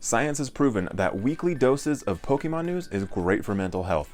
Science has proven that weekly doses of Pokemon news is great for mental health.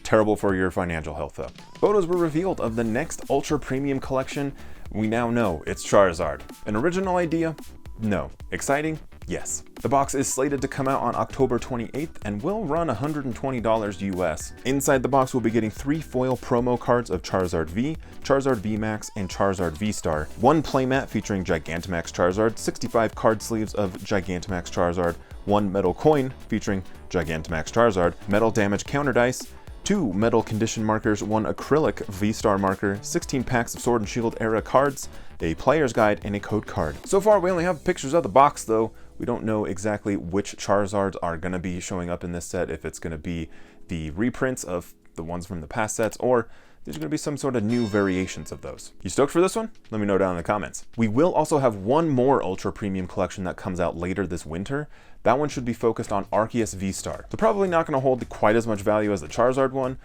Terrible for your financial health though. Photos were revealed of the next ultra premium collection. We now know it's Charizard. An original idea? No. Exciting? Yes. The box is slated to come out on October 28th and will run $120 US. Inside the box we'll be getting 3 foil promo cards of Charizard V, Charizard V Max, and Charizard V Star, 1 playmat featuring Gigantamax Charizard, 65 card sleeves of Gigantamax Charizard, 1 metal coin featuring Gigantamax Charizard, metal damage counter dice, 2 metal condition markers, 1 acrylic V-Star marker, 16 packs of Sword and Shield era cards, a player's guide, and a code card. So far we only have pictures of the box though. We don't know exactly which Charizards are going to be showing up in this set, if it's going to be the reprints of the ones from the past sets, or there's going to be some sort of new variations of those. You stoked for this one? Let me know down in the comments. We will also have one more Ultra Premium collection that comes out later this winter. That one should be focused on Arceus V-Star. They're probably not going to hold quite as much value as the Charizard one,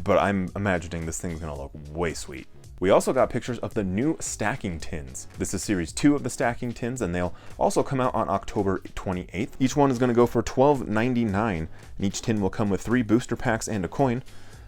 but I'm imagining this thing's going to look way sweet. We also got pictures of the new stacking tins. This is series 2 of the stacking tins, and they'll also come out on October 28th. Each one is going to go for $12.99, and each tin will come with 3 booster packs and a coin.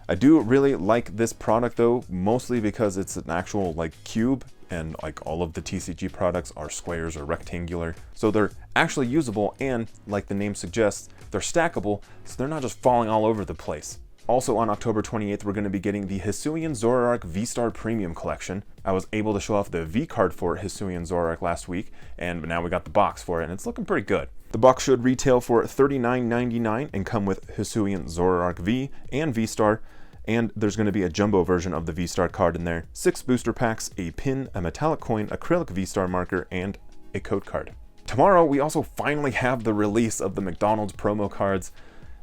I do really like this product though, mostly because it's an actual cube, and all of the TCG products are squares or rectangular. So they're actually usable, and like the name suggests, they're stackable, so they're not just falling all over the place. Also on October 28th, we're going to be getting the Hisuian Zoroark V-Star Premium Collection. I was able to show off the V card for Hisuian Zoroark last week, and now we got the box for it, and it's looking pretty good. The box should retail for $39.99 and come with Hisuian Zoroark V and V-Star, and there's going to be a jumbo version of the V-Star card in there, 6 booster packs, a pin, a metallic coin, acrylic V-Star marker, and a code card. Tomorrow, we also finally have the release of the McDonald's promo cards.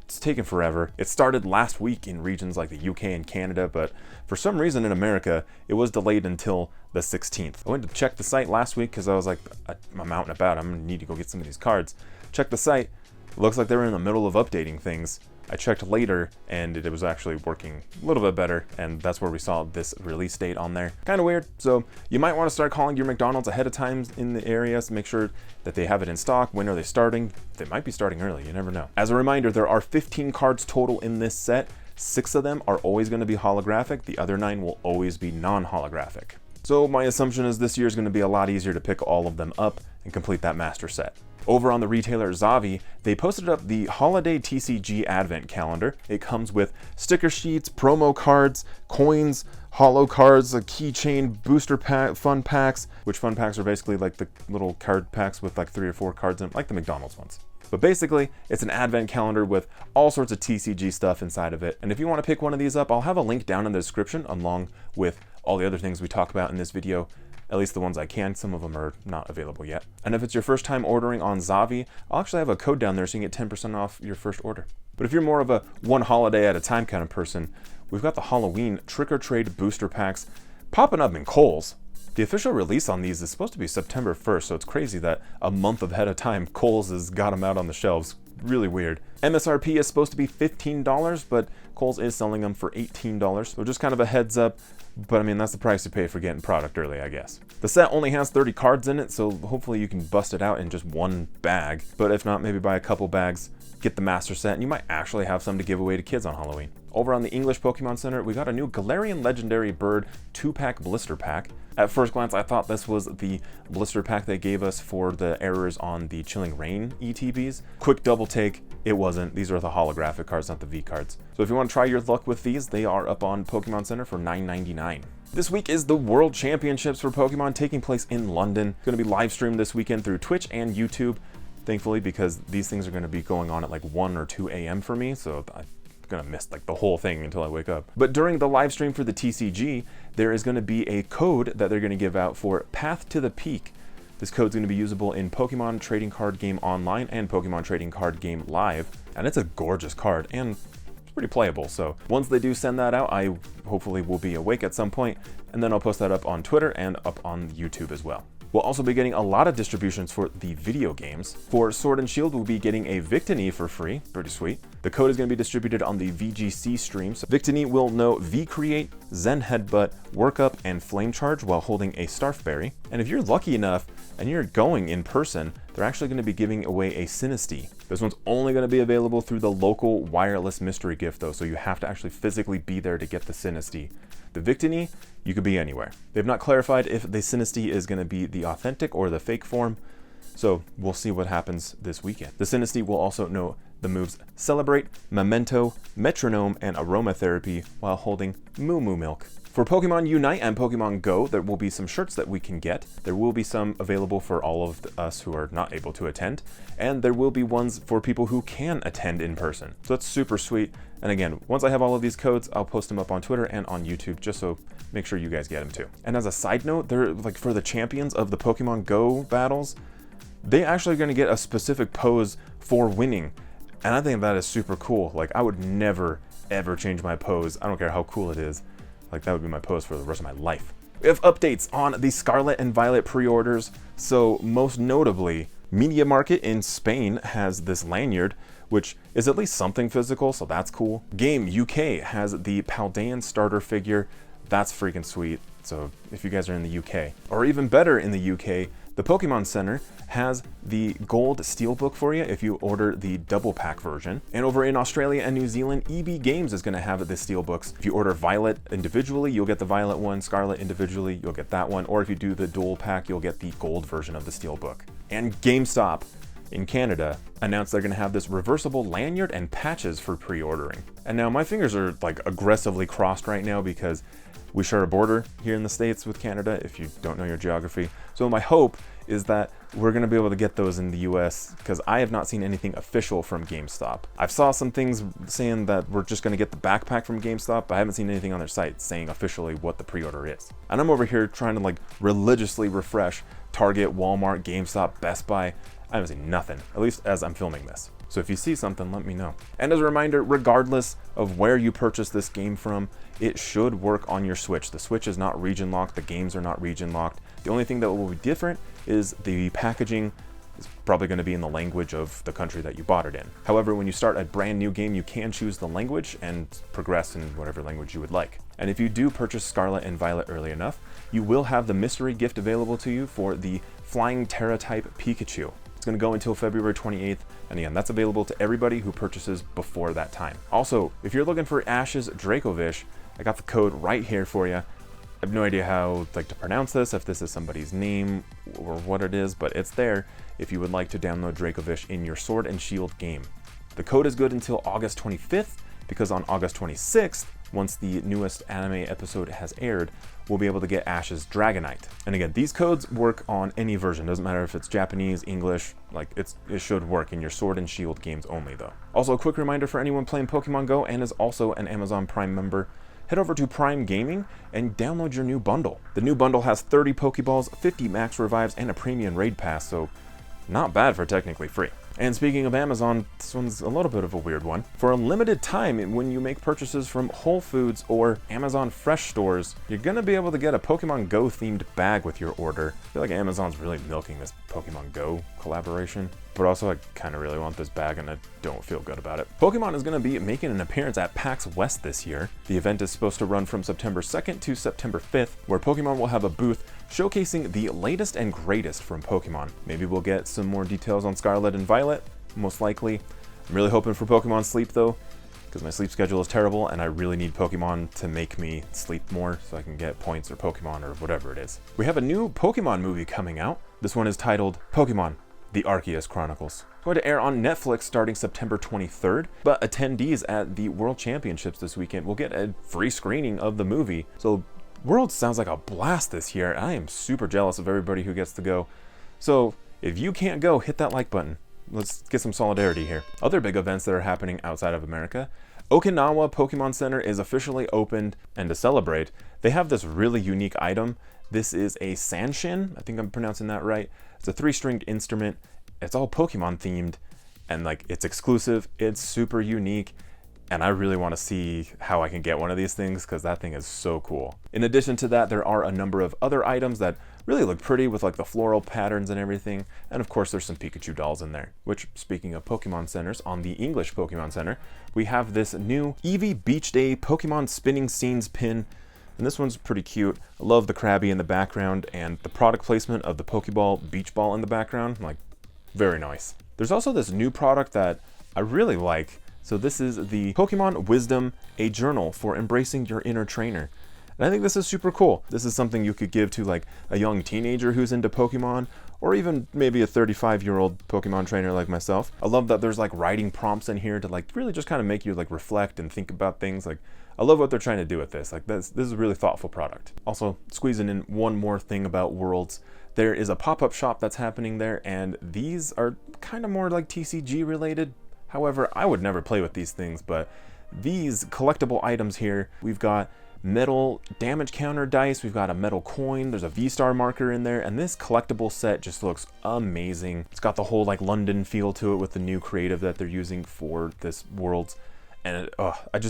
It's taken forever. It started last week in regions like the UK and Canada, but for some reason in America, it was delayed until the 16th. I went to check the site last week because I was like, I'm out and about, I'm gonna need to go get some of these cards. Check the site, it looks like they were in the middle of updating things. I checked later and it was actually working a little bit better, and that's where we saw this release date on there. Kind of weird, so you might want to start calling your McDonald's ahead of time in the area to make sure that they have it in stock. When are they starting? They might be starting early, you never know. As a reminder, there are 15 cards total in this set. 6 of them are always going to be holographic, the other 9 will always be non-holographic. So my assumption is this year is going to be a lot easier to pick all of them up and complete that master set. Over on the retailer Zavi, they posted up the Holiday TCG Advent Calendar. It comes with sticker sheets, promo cards, coins, holo cards, a keychain, booster pack, fun packs, which fun packs are basically like the little card packs with 3 or 4 cards in them, like the McDonald's ones. But basically, it's an advent calendar with all sorts of TCG stuff inside of it. And if you want to pick one of these up, I'll have a link down in the description along with all the other things we talk about in this video. At least the ones I can. Some of them are not available yet. And if it's your first time ordering on Zavi, I'll actually have a code down there so you can get 10% off your first order. But if you're more of a one holiday at a time kind of person, we've got the Halloween Trick or Trade booster packs popping up in Kohl's. The official release on these is supposed to be September 1st, so it's crazy that a month ahead of time Kohl's has got them out on the shelves. Really weird. MSRP is supposed to be $15, but Kohl's is selling them for $18, so just kind of a heads up. But I mean, that's the price you pay for getting product early, I guess. The set only has 30 cards in it, so hopefully you can bust it out in just one bag. But if not, maybe buy a couple bags, get the master set, and you might actually have some to give away to kids on Halloween. Over on the English Pokemon Center, we got a new Galarian Legendary Bird 2-pack blister pack. At first glance, I thought this was the blister pack they gave us for the errors on the Chilling Reign ETBs. Quick double take, it wasn't. These are the holographic cards, not the V cards. So if you want to try your luck with these, they are up on Pokemon Center for $9.99. This week is the World Championships for Pokemon taking place in London. It's going to be live streamed this weekend through Twitch and YouTube, thankfully, because these things are going to be going on at 1 or 2 a.m. for me, so I'm gonna miss the whole thing until I wake up. But during the live stream for the TCG, there is going to be a code that they're going to give out for Path to the Peak. This code's going to be usable in Pokemon Trading Card Game Online and Pokemon Trading Card Game Live, and it's a gorgeous card and it's pretty playable. So once they do send that out, I hopefully will be awake at some point, and then I'll post that up on Twitter and up on YouTube as well. We'll also be getting a lot of distributions for the video games. For Sword and Shield, we'll be getting a Victini for free, pretty sweet. The code is going to be distributed on the VGC stream. So Victini will know V-Create, Zen Headbutt, Work Up, and Flame Charge while holding a Starfberry. And if you're lucky enough and you're going in person, they're actually going to be giving away a Sinistea. This one's only going to be available through the local wireless mystery gift though, so you have to actually physically be there to get the Sinistea. The Victini, you could be anywhere. They've not clarified if the Sinistea is going to be the authentic or the fake form, so we'll see what happens this weekend. The Sinistea will also know the moves Celebrate, Memento, Metronome, and Aromatherapy while holding Moo Moo Milk. For Pokemon Unite and Pokemon Go, there will be some shirts that we can get. There will be some available for all of us who are not able to attend, and there will be ones for people who can attend in person. So that's super sweet. And again, once I have all of these codes, I'll post them up on Twitter and on YouTube, just so make sure you guys get them too. And as a side note, they're like for the champions of the Pokemon Go battles, they actually are going to get a specific pose for winning. And I think that is super cool. Like, I would never, ever change my pose. I don't care how cool it is. Like, that would be my pose for the rest of my life. We have updates on the Scarlet and Violet pre-orders. So, most notably, Media Market in Spain has this lanyard, which is at least something physical, so that's cool. Game UK has the Paldean starter figure. That's freaking sweet. So, if you guys are in the UK, or even better in the UK, the Pokemon Center has the gold steelbook for you if you order the double pack version. And over in Australia and New Zealand, EB Games is going to have the steelbooks. If you order Violet individually, you'll get the Violet one, Scarlet individually, you'll get that one, or if you do the dual pack, you'll get the gold version of the steelbook. And GameStop in Canada announced they're going to have this reversible lanyard and patches for pre-ordering. And now my fingers are like aggressively crossed right now because we share a border here in the States with Canada, if you don't know your geography. So my hope is that we're going to be able to get those in the US, because I have not seen anything official from GameStop. I've saw some things saying that we're just going to get the backpack from GameStop, but I haven't seen anything on their site saying officially what the pre-order is. And I'm over here trying to like religiously refresh Target, Walmart, GameStop, Best Buy. I haven't seen nothing, at least as I'm filming this. So if you see something, let me know. And as a reminder, regardless of where you purchase this game from, it should work on your Switch. The Switch is not region locked, the games are not region locked. The only thing that will be different is the packaging is probably going to be in the language of the country that you bought it in. However, when you start a brand new game, you can choose the language and progress in whatever language you would like. And if you do purchase Scarlet and Violet early enough, you will have the mystery gift available to you for the Flying Terra-type Pikachu. It's going to go until February 28th, and again, that's available to everybody who purchases before that time. Also, if you're looking for Ash's Dracovish, I got the code right here for you. I have no idea how to pronounce this, if this is somebody's name or what it is, but it's there if you would like to download Dracovish in your Sword and Shield game. The code is good until August 25th, because on August 26th, once the newest anime episode has aired, we'll be able to get Ash's Dragonite. And again, these codes work on any version. Doesn't matter if it's Japanese, English, it should work in your Sword and Shield games only though. Also, a quick reminder for anyone playing Pokemon Go and is also an Amazon Prime member, head over to Prime Gaming and download your new bundle. The new bundle has 30 Pokeballs, 50 Max Revives, and a Premium Raid Pass, so not bad for technically free. And speaking of Amazon, this one's a little bit of a weird one. For a limited time, when you make purchases from Whole Foods or Amazon Fresh stores, you're gonna be able to get a Pokemon Go themed bag with your order. I feel like Amazon's really milking this Pokemon Go collaboration, but also I kind of really want this bag and I don't feel good about it. Pokemon is gonna be making an appearance at PAX West this year. The event is supposed to run from September 2nd to September 5th, where Pokemon will have a booth showcasing the latest and greatest from Pokemon. Maybe we'll get some more details on Scarlet and Violet, most likely. I'm really hoping for Pokemon Sleep though, because my sleep schedule is terrible and I really need Pokemon to make me sleep more so I can get points or Pokemon or whatever it is. We have a new Pokemon movie coming out. This one is titled Pokemon: The Arceus Chronicles. It's going to air on Netflix starting September 23rd, but attendees at the World Championships this weekend will get a free screening of the movie. So World sounds like a blast this year. I am super jealous of everybody who gets to go. So if you can't go, hit that like button. Let's get some solidarity here. Other big events that are happening outside of America. Okinawa Pokemon Center is officially opened, and to celebrate, they have this really unique item. This is a Sanshin, I think I'm pronouncing that right. It's a 3-stringed instrument. It's all Pokemon themed, and it's exclusive, it's super unique. And I really want to see how I can get one of these things, because that thing is so cool. In addition to that, there are a number of other items that really look pretty with the floral patterns and everything. And of course, there's some Pikachu dolls in there, which, speaking of Pokemon Centers, on the English Pokemon Center, we have this new Eevee Beach Day Pokemon Spinning Scenes pin. And this one's pretty cute. I love the Krabby in the background and the product placement of the Pokeball beach ball in the background. Like, very nice. There's also this new product that I really like. So this is the Pokemon Wisdom, a journal for embracing your inner trainer. And I think this is super cool. This is something you could give to like a young teenager who's into Pokemon, or even maybe a 35-year-old Pokemon trainer like myself. I love that there's like writing prompts in here to like really just kind of make you like reflect and think about things. Like, I love what they're trying to do with this. Like, this is a really thoughtful product. Also, squeezing in one more thing about Worlds. There is a pop-up shop that's happening there, and these are kind of more like TCG related. However, I would never play with these things, but these collectible items here, we've got metal damage counter dice, we've got a metal coin, there's a V-Star marker in there, and this collectible set just looks amazing. It's got the whole like London feel to it with the new creative that they're using for this Worlds. And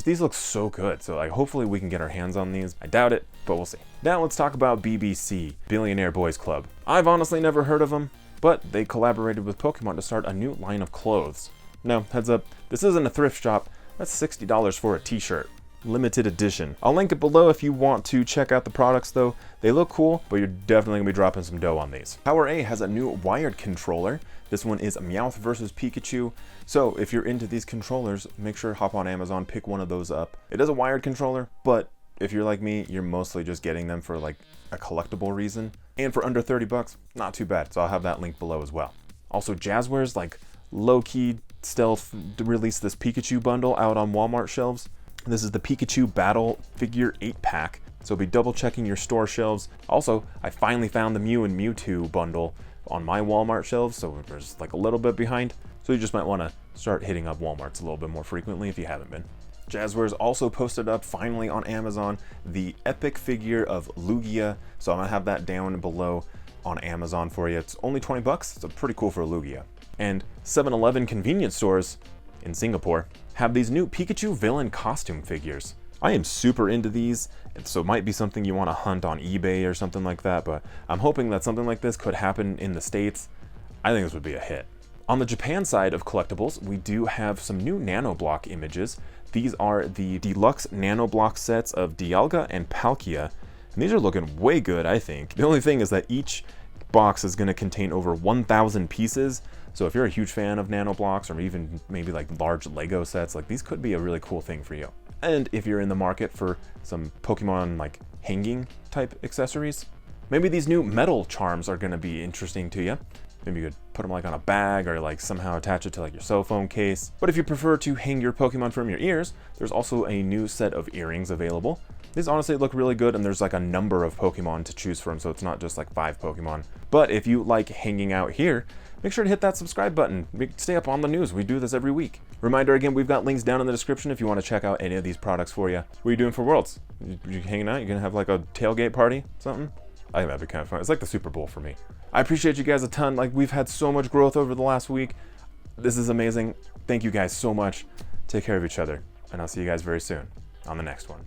these look so good. So like, hopefully we can get our hands on these. I doubt it, but we'll see. Now let's talk about BBC, Billionaire Boys Club. I've honestly never heard of them, but they collaborated with Pokemon to start a new line of clothes. Now, heads up, this isn't a thrift shop. That's $60 for a t-shirt. Limited edition. I'll link it below if you want to check out the products though. They look cool, but you're definitely gonna be dropping some dough on these. Power A has a new wired controller. This one is Meowth versus Pikachu. So if you're into these controllers, make sure to hop on Amazon, pick one of those up. It is a wired controller, but if you're like me, you're mostly just getting them for like a collectible reason. And for under 30 bucks, not too bad. So I'll have that link below as well. Also, Jazzwares like low-key stealth released this Pikachu bundle out on Walmart shelves. This is the Pikachu Battle Figure 8-pack, so be double checking your store shelves. Also, I finally found the Mew and Mewtwo bundle on my Walmart shelves, so there's like a little bit behind. So you just might want to start hitting up Walmarts a little bit more frequently if you haven't been. Jazzwares also posted up finally on Amazon the epic figure of Lugia, so I'm gonna have that down below on Amazon for you. It's only 20 bucks. It's pretty cool for a Lugia. And 7-Eleven convenience stores in Singapore have these new Pikachu villain costume figures. I am super into these, so it might be something you want to hunt on eBay or something like that, but I'm hoping that something like this could happen in the States. I think this would be a hit. On the Japan side of collectibles, we do have some new nanoblock images. These are the deluxe nanoblock sets of Dialga and Palkia, and these are looking way good, I think. The only thing is that each box is going to contain over 1,000 pieces, so if you're a huge fan of nanoblocks or even maybe like large Lego sets, like these could be a really cool thing for you. And if you're in the market for some Pokemon like hanging type accessories, maybe these new metal charms are going to be interesting to you. Maybe you could put them like on a bag or like somehow attach it to like your cell phone case. But if you prefer to hang your Pokemon from your ears, there's also a new set of earrings available. These honestly look really good, and there's like a number of Pokemon to choose from, so it's not just like 5 Pokemon. But if you like hanging out here, make sure to hit that subscribe button. Stay up on the news. We do this every week. Reminder again, we've got links down in the description if you want to check out any of these products for you. What are you doing for Worlds? You hanging out? You gonna have like a tailgate party? Something? I think that'd be kind of fun. It's like the Super Bowl for me. I appreciate you guys a ton. Like, we've had so much growth over the last week. This is amazing. Thank you guys so much. Take care of each other, and I'll see you guys very soon on the next one.